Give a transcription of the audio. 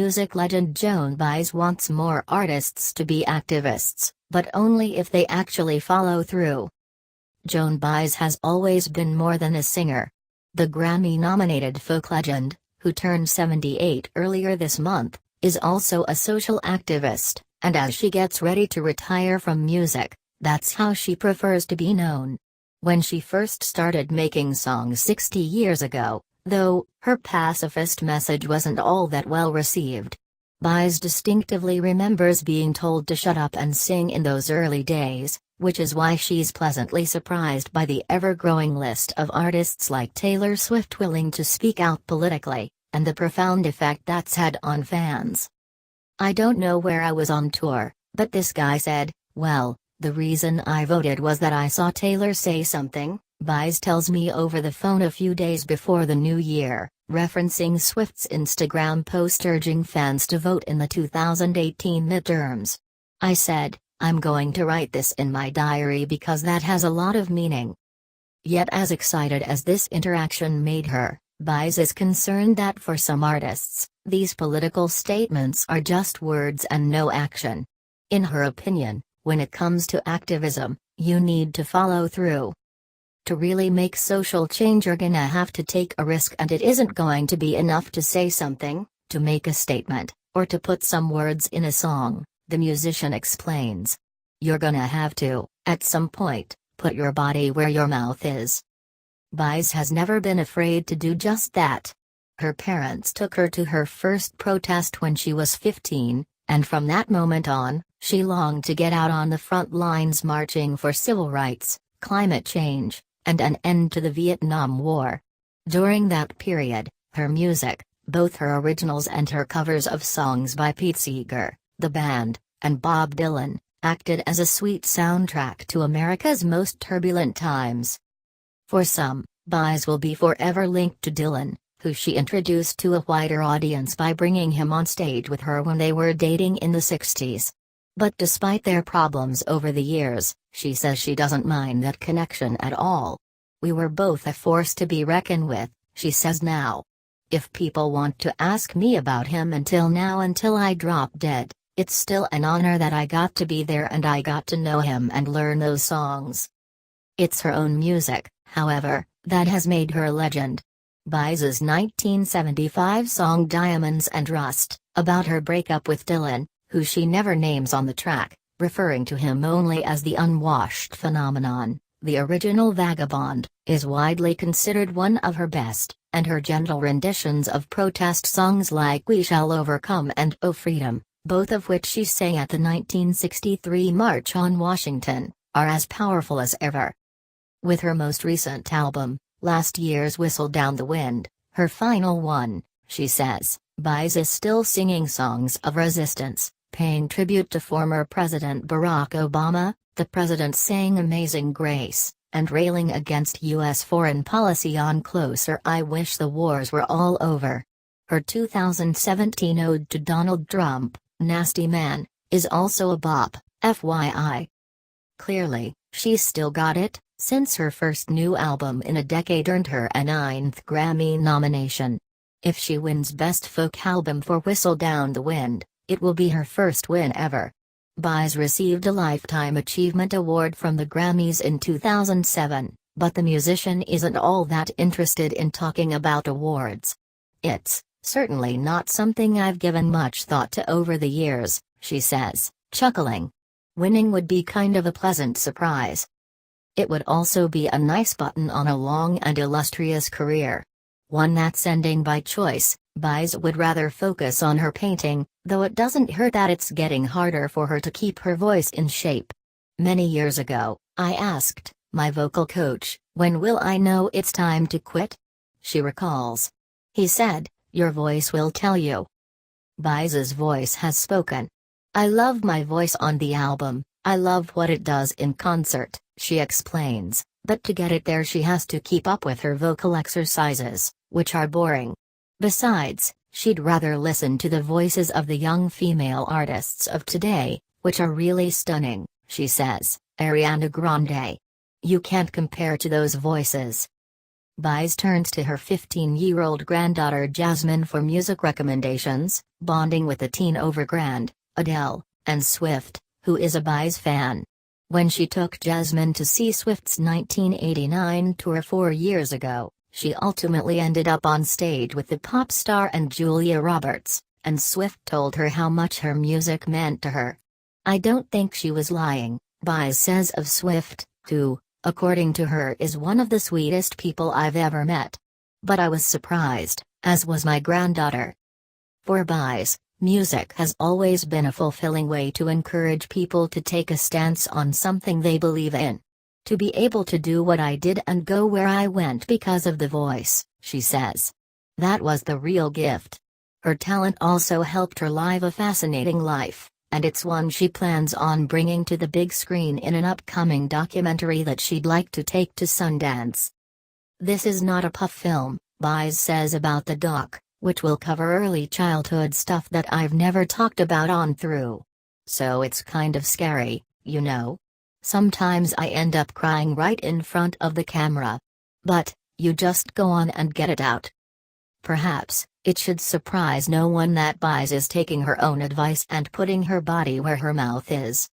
music legend Joan Baez wants more artists to be activists, but only if they actually follow through. Joan Baez has always been more than a singer. The Grammy-nominated folk legend, who turned 78 earlier this month, is also a social activist, and as she gets ready to retire from music, that's how she prefers to be known. When she first started making songs 60 years ago, though, her pacifist message wasn't all that well received. Baez distinctively remembers being told to shut up and sing in those early days, which is why she's pleasantly surprised by the ever-growing list of artists like Taylor Swift willing to speak out politically, and the profound effect that's had on fans. "I don't know where I was on tour, but this guy said, well, the reason I voted was that I saw Taylor say something," Baez tells me over the phone a few days before the new year, referencing Swift's Instagram post urging fans to vote in the 2018 midterms. "I said, I'm going to write this in my diary because that has a lot of meaning." Yet as excited as this interaction made her, Baez is concerned that for some artists, these political statements are just words and no action. In her opinion, when it comes to activism, you need to follow through. To really make social change, you're gonna have to take a risk, and it isn't going to be enough to say something, to make a statement, or to put some words in a song, the musician explains. You're gonna have to, at some point, put your body where your mouth is. Baez has never been afraid to do just that. Her parents took her to her first protest when she was 15, and from that moment on, she longed to get out on the front lines marching for civil rights, climate change, and an end to the Vietnam War. During that period, her music, both her originals and her covers of songs by Pete Seeger, the band, and Bob Dylan, acted as a sweet soundtrack to America's most turbulent times. For some, Baez will be forever linked to Dylan, who she introduced to a wider audience by bringing him on stage with her when they were dating in the 60s. But despite their problems over the years, she says she doesn't mind that connection at all. "We were both a force to be reckoned with," she says now. "If people want to ask me about him until now, until I drop dead, it's still an honor that I got to be there and I got to know him and learn those songs." It's her own music, however, that has made her a legend. Baez's 1975 song Diamonds and Rust, about her breakup with Dylan, who she never names on the track, referring to him only as the unwashed phenomenon, the original vagabond, is widely considered one of her best, and her gentle renditions of protest songs like We Shall Overcome and Oh Freedom, both of which she sang at the 1963 March on Washington, are as powerful as ever. With her most recent album, last year's Whistle Down the Wind, her final one, she says, Baez is still singing songs of resistance, paying tribute to former President Barack Obama. The president sang Amazing Grace, and railing against U.S. foreign policy on Closer I Wish the Wars Were All Over. Her 2017 ode to Donald Trump, Nasty Man, is also a bop, FYI. Clearly, she's still got it, since her first new album in a decade earned her a 9th Grammy nomination. If she wins Best Folk Album for Whistle Down the Wind, it will be her first win ever. Baez received a Lifetime Achievement Award from the Grammys in 2007, but the musician isn't all that interested in talking about awards. "It's certainly not something I've given much thought to over the years," she says, chuckling. "Winning would be kind of a pleasant surprise. It would also be a nice button on a long and illustrious career. One that's ending by choice." Baez would rather focus on her painting, though it doesn't hurt that it's getting harder for her to keep her voice in shape. "Many years ago, I asked my vocal coach, when will I know it's time to quit?" she recalls. "He said, your voice will tell you." Baez's voice has spoken. "I love my voice on the album, I love what it does in concert," she explains, but to get it there she has to keep up with her vocal exercises, which are boring. Besides, she'd rather listen to the voices of the young female artists of today, which are really stunning, she says. Ariana Grande. "You can't compare to those voices." Baez turns to her 15-year-old granddaughter Jasmine for music recommendations, bonding with the teen over Adele, and Swift, who is a Baez fan. When she took Jasmine to see Swift's 1989 tour 4 years ago, she ultimately ended up on stage with the pop star and Julia Roberts, and Swift told her how much her music meant to her. "I don't think she was lying," Baez says of Swift, who, according to her, is one of the sweetest people I've ever met. "But I was surprised, as was my granddaughter." For Baez, music has always been a fulfilling way to encourage people to take a stance on something they believe in. "To be able to do what I did and go where I went because of the voice," she says. "That was the real gift." Her talent also helped her live a fascinating life, and it's one she plans on bringing to the big screen in an upcoming documentary that she'd like to take to Sundance. "This is not a puff film," Baez says about the doc, which will cover early childhood stuff that I've never talked about on through. "So it's kind of scary, you know. Sometimes I end up crying right in front of the camera. But, you just go on and get it out." Perhaps, it should surprise no one that Baez is taking her own advice and putting her body where her mouth is.